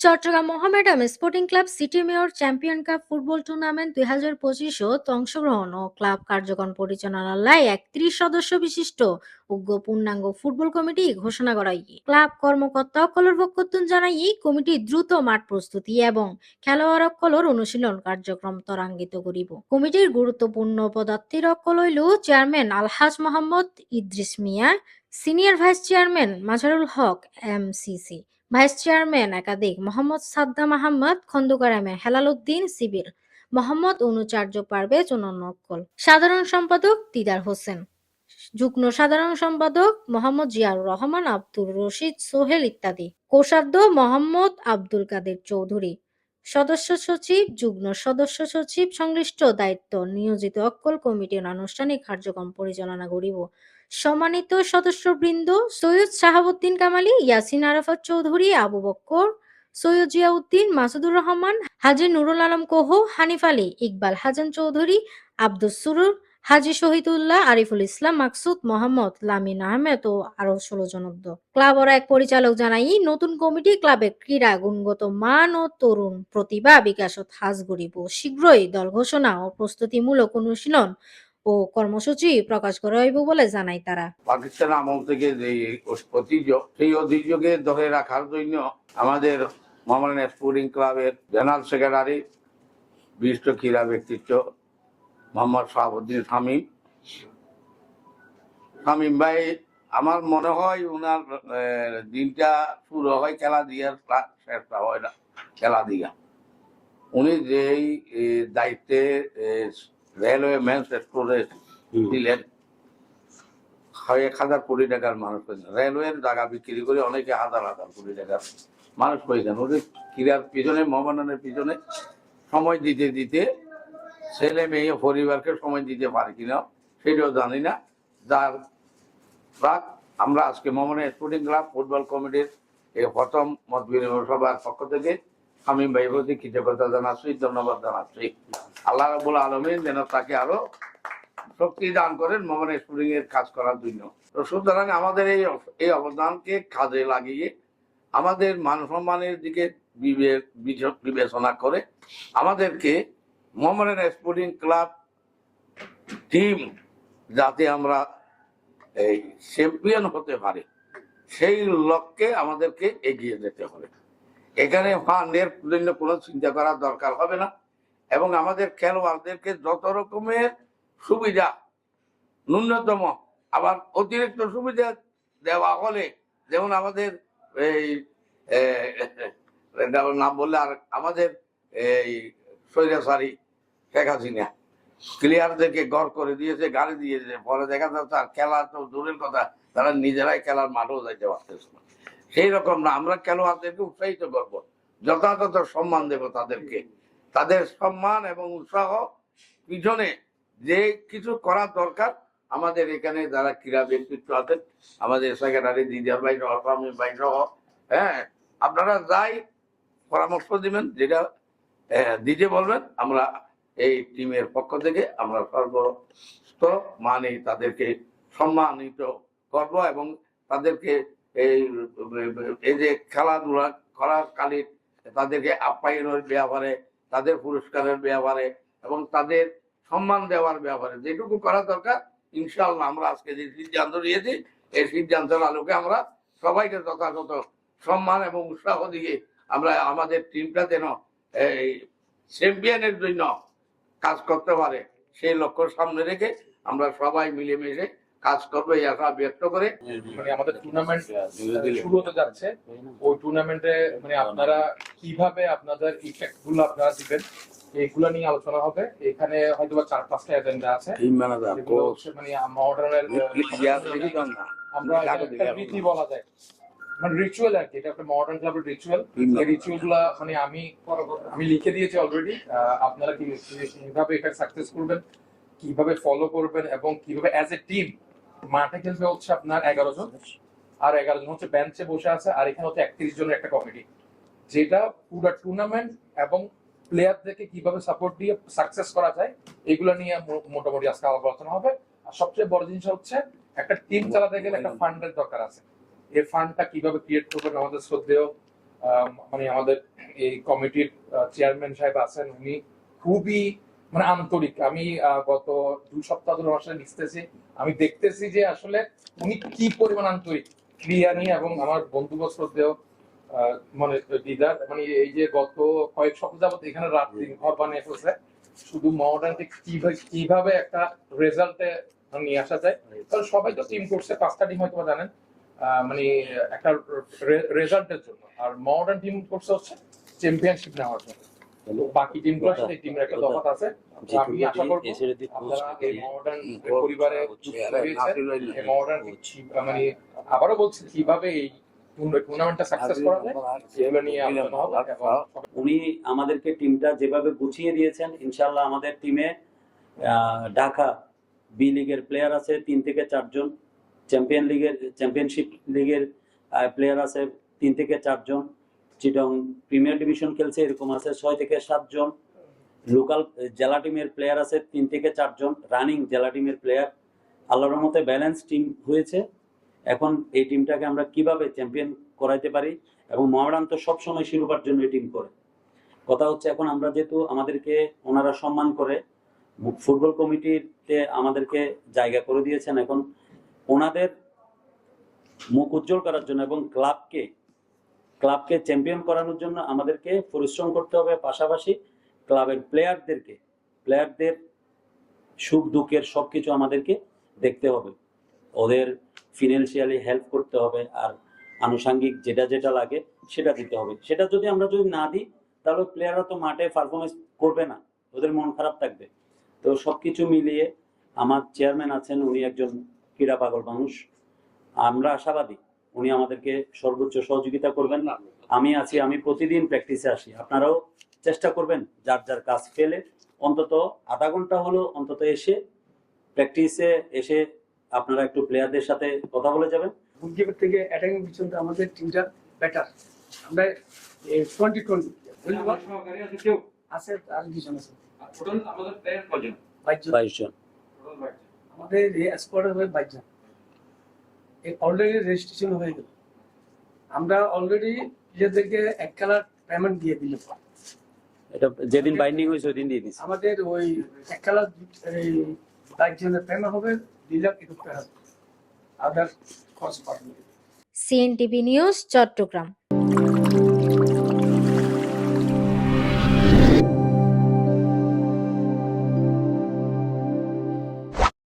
Chittagong Mohammedan sporting club city mayor champion cup football tournament 2025 অংশগ্রহণ ও club কার্যক্রম পরিচালনায় 31 সদস্য বিশিষ্ট উগ্র পূর্ণাঙ্গ ফুটবল কমিটি ঘোষণা করাই ক্লাব কর্মকর্তা অকলর পক্ষতুন জানাই কমিটি দ্রুত মাঠ প্রস্তুতি এবং খেলোয়াড় অকলর অনুশীলন কার্যক্রম ত্বরান্বিত করিব। কমিটির গুরুত্বপূর্ণ পদার্থীর অকল হইল চেয়ারম্যান আলহাজ মোহাম্মদ ইদ্রিস মিয়া, সিনিয়র ভাইস চেয়ারম্যান মাজহারুল হক এমসিসি, ভাইস চেয়ারম্যান একাধিক Mohammad Saddam Ahmad Khandakar, M A Helal Uddin civil, Mohammad অনুচার্য Parvez অনন্য অক্কল, সাধারণ সম্পাদক দিদার হোসেন, যুগ্ম সাধারণ সম্পাদক মোহাম্মদ জিয়াউর রহমান, আব্দুর রশিদ সোহেল ইত্যাদি, কোষাধ্যক্ষ মোহাম্মদ আব্দুল কাদের চৌধুরী, সদস্য সচিব, যুগ্ম সদস্য সচিব সংশ্লিষ্ট দায়িত্ব নিয়োজিত অক্কল কমিটির আনুষ্ঠানিক কার্যক্রম পরিচালনা করিব। সম্মানিত সদস্যবৃন্দ, সৈয়দ শাহাবুদ্দিন কামালি, ইয়াসিন আরাফাত চৌধুরী, আবু বক্কর, সৈয়দ জিয়াউদ্দিন, মাসুদুর রহমান, হাজী নুরুল আলম কোহ, হানিফ আলী, ইকবাল হাসান চৌধুরী, আব্দুস সুরুর, হাজী শহীদুল্লাহ, আরিফুল ইসলাম মাকসুদ, মোহাম্মদ লামিন আহমেদ ও আরো 16 জনদ্দ। ক্লাবের এক পরিচালক জানাই নতুন কমিটি ক্লাবের ক্রীড়া গুণগত মান ও তরুণ প্রতিভা বিকাশত হাজ গড়িব। শীঘ্রই দল ঘোষণা ও প্রস্তুতিমূলক অনুশীলন ও কর্মসূচি প্রকাশ করা হইব বলে জানাই তারা। পাকিস্তান আমল থেকে যে ঐতিহ্য, সেই ঐতিহ্যকে ধরে রাখার জন্য আমাদের মোহামেডান স্পোর্টিং ক্লাবের জেনারেল সেক্রেটারি বিশিষ্ট ক্রীড়া ব্যক্তিত্ব মোহাম্মদ শাহাবুদ্দিন শামীম ভাই, আমার মনে হয় ওনার দিনটা শুরু হয় খেলা দিয়ে, শেষটা হয় না খেলা দিয়া। উনি যেই দায়িত্বে রেলওয়ে মেন্স এক্সপ্লোরে দিলেন, 1,000 কোটি টাকার মানুষ পেয়েছেন, রেলওয়ের জায়গা বিক্রি করে অনেকে হাজার হাজার কোটি টাকার মানুষ পেয়েছেন। ওদের ক্রীড়ার পিছনে, মোহামেডানের পিছনে সময় দিতে দিতে ছেলে মেয়ে পরিবারকে সময় দিতে পারে কিনা সেটাও জানি না। যার প্রাক আমরা আজকে মোহামেডান স্পোর্টিং ক্লাব ফুটবল কমিটির এই প্রথম মত বিনিময় সভার পক্ষ থেকে শামীম ভাইয়ের প্রতি কৃতজ্ঞতা জানাচ্ছি, ধন্যবাদ জানাচ্ছি। আল্লাহ রাব্বুল আলামিন যেন তাকে আরো শক্তি দান করেন মোহামেডান স্পোর্টিং এর কাজ করার জন্য। তো সুতরাং আমাদের এই অবদানকে কাজে লাগিয়ে আমাদের মান সম্মানের দিকে বিবেচনা করে আমাদেরকে মোহামেডান স্পোর্টিং ক্লাব টিম যাতে আমরা এই চ্যাম্পিয়ন হতে পারে সেই লক্ষ্যে আমাদেরকে এগিয়ে যেতে হবে। এখানে ফান্ডের জন্য কোনো চিন্তা করার দরকার হবে না এবং আমাদের খেলোয়াড়দেরকে যত রকমের সুবিধা, ন্যূনতম আবার অতিরিক্ত সুবিধা দেওয়া হলে, যেমন আমাদের এই নাম বললে আর আমাদের এই স্বৈরাচারী শেখ হাসিনা প্লেয়ারদেরকে গড় করে দিয়েছে, গাড়ি দিয়েছে, পরে দেখা যাচ্ছে আর খেলা তো দূরের কথা, তারা নিজেরাই খেলার মাঠেও যাইতে পারতেছে না। সেই রকম না, আমরা খেলোয়াড়দেরকে উৎসাহিত করব, যথাযথ সম্মান দেব তাদেরকে। তাদের সম্মান এবং উৎসাহ পিছনে যে কিছু করার দরকার, আমাদের এখানে যারা ক্রীড়া ব্যক্তিত্ব আছেন, আমাদের সেক্রেটারি দিদার ভাই সহ, শামীম ভাই সহ, হ্যাঁ, আপনারা যাই পরামর্শ দিবেন, যেটা দিতে বলবেন, আমরা এই টিমের পক্ষ থেকে আমরা সর্বস্ত মানে তাদেরকে সম্মানিত করব এবং তাদেরকে এই যে খেলাধুলা করার কালে তাদেরকে আপ্যায়নের ব্যাপারে, তাদের পুরস্কারের ব্যাপারে এবং তাদের সম্মান দেওয়ার ব্যাপারে যেটুকু করা দরকার, ইনশাআল্লাহ আমরা আজকে যে সিদ্ধান্ত নিয়েছি, এই সিদ্ধান্তের আলোকে আমরা সবাইকে যথাযথ সম্মান এবং উৎসাহ দিয়ে আমরা আমাদের টিমটা যেন এই চ্যাম্পিয়নের জন্য কাজ করতে পারে সেই লক্ষ্য সামনে রেখে আমরা সবাই মিলেমিশে কাজ করবো এই আশা ব্যক্ত করে। মানে আমাদের টুর্নামেন্ট শুরু হতে যাচ্ছে, ওই টুর্নামেন্টে মানে আপনারা কিভাবে আপনাদের ইফেক্ট গুলো আপনারা দিবেন এইগুলো নিয়ে আলোচনা হবে। এখানে হয়তো 4-5টা এজেন্ডা আছে, মানে মডার্নের আমরা রীতি বলা যায়, মানে রিচুয়াল আর কি, এটা একটা মডার্ন ক্লাবের রিচুয়াল। এই রিচুয়াল গুলা মানে আমি লিখে দিয়েছি অলরেডি। আপনারা কিভাবে এটা সাকসেস করবেন, কিভাবে ফলো করবেন এবং কিভাবে অ্যাজ এ টিম মাঠে খেলবে হচ্ছে আপনার 11 জন, আর 11 জন হচ্ছে বেঞ্চে বসে আছে, আর এখানে হচ্ছে 31 জনের একটা কমিটি, যেটা পুরো টুর্নামেন্ট এবং প্লেয়ারদেরকে কিভাবে সাপোর্ট দিয়ে সাকসেস করা যায় এগুলো নিয়ে মোটামুটি আজকে আলোচনা হবে। আর সবচেয়ে বড় জিনিস হচ্ছে একটা টিম চালাতে গেলে একটা ফান্ডের দরকার আছে। এই ফান্ডটা কিভাবে ক্রিয়েট করবেন আমাদের শ্রদ্ধেয় মানে আমাদের এই কমিটির চেয়ারম্যান সাহেব আছেন, উনি খুবই মানে আন্তরিক। আমি গত 2 সপ্তাহ ধরে ওনার সাথে মিশতেছি, আমি দেখতেছি যে আসলে উনি কি পরিমাণ আন্তরিক ক্রিয়া নিয়ে। এবং আমার বন্ধুবৎ শ্রদ্ধেয় মানে দিদার, মানে এই যে গত কয়েক সপ্তাহ যাবত এখানে রাত দিন ঘর বানিয়ে ফেলছে শুধু মডার্নকে কিভাবে একটা রেজাল্টে নিয়ে আসা যায়। কারণ সবাই তো টিম করছে, 5টা টিম হয়তো জানেন, মানে একটা রেজাল্টের জন্য। আর মডার্ন টিম করছে হচ্ছে চ্যাম্পিয়নশিপ নেওয়ার জন্য। তো বাকি টিমগুলোর সাথে টিমের একটা তফাৎ আছে। তো আমি আশা করবো আপনারা এই মডার্ন পরিবারে যুক্ত হয়েছেন। এই মডার্ন মানে আবারও বলছি কিভাবে এই টুর্নামেন্টটা সাকসেস করা যায় সেগুলো নিয়ে আলোচনা হবে। এবং উনি আমাদেরকে টিমটা যেভাবে গুছিয়ে দিয়েছেন, ইনশাল্লাহ আমাদের টিমে ঢাকা বি লিগের প্লেয়ার আছে 3 থেকে 4 জন, চ্যাম্পিয়নশিপ লিগের প্লেয়ার আছে 3 থেকে 4 জন, চিটং প্রিমিয়ার ডিভিশন খেলছে এরকম আছে 6 থেকে 7 জন, লোকাল জেলা টিমের প্লেয়ার আছে 3 থেকে 4 জন, রানিং জেলা টিমের প্লেয়ার। আল্লাহর রহমতে ব্যালেন্স টিম হয়েছে। এখন এই টিমটাকে আমরা কিভাবে চ্যাম্পিয়ন করাইতে পারি, এবং মহারান তো সবসময় শিরোপার জন্য টিম করে। কথা হচ্ছে এখন আমরা যেহেতু আমাদেরকে ওনারা সম্মান করে ফুটবল কমিটিতে আমাদেরকে জায়গা করে দিয়েছেন, এখন ওনাদের মুখ উজ্জ্বল করার জন্য এবং ক্লাবকে চ্যাম্পিয়ন করানোর জন্য আমাদেরকে পরিশ্রম করতে হবে। পাশাপাশি ক্লাবের প্লেয়ারদের সুখ দুঃখের সবকিছু আমাদেরকে দেখতে হবে, ওদের ফিনান্সিয়ালি হেল্প করতে হবে, আর আনুষঙ্গিক যেটা লাগে সেটা দিতে হবে। সেটা যদি আমরা না দিই তাহলে প্লেয়াররা তো মাঠে পারফরমেন্স করবে না, ওদের মন খারাপ থাকবে। তো সবকিছু মিলিয়ে আমার চেয়ারম্যান আছেন, উনি একজন ক্রীড়া পাগল মানুষ। আমরা আশাবাদী উনি আমাদেরকে সর্বোচ্চ সহযোগিতা করবেন। আমি আছি, আমি প্রতিদিন প্র্যাকটিসে আসি। আপনারাও চেষ্টা করবেন যার কাজ ফেলে অন্তত আধা ঘন্টা হলো অন্তত প্র্যাকটিসে এসে আপনারা একটু প্লেয়ারদের সাথে কথা বলে যাবেন। গোলকিপার থেকে অ্যাটাকিং পর্যন্ত আমাদের টিমটা বেটার। আমরা 2020 আছে আর 2 জন আছে, টোটাল আমাদের প্লেয়ার কজন? 22 জন। আমাদের স্কোয়াডে হবে 22 জন। অলরেডি রেজিস্ট্রেশন হয়ে গেল। আমরা অলরেডি প্লেয়ারদেরকে 1 কালার পেমেন্ট দিয়ে দিলাম। এটা যেদিন বাইন্ডিং হয়েছে ওই দিন দিয়ে দিয়েছি। আমাদের ওই 1 কালার 22 জনের পেমেন্ট হবে 2,71,000 আদার কস্ট পাবে। CNTV news, Chittagong.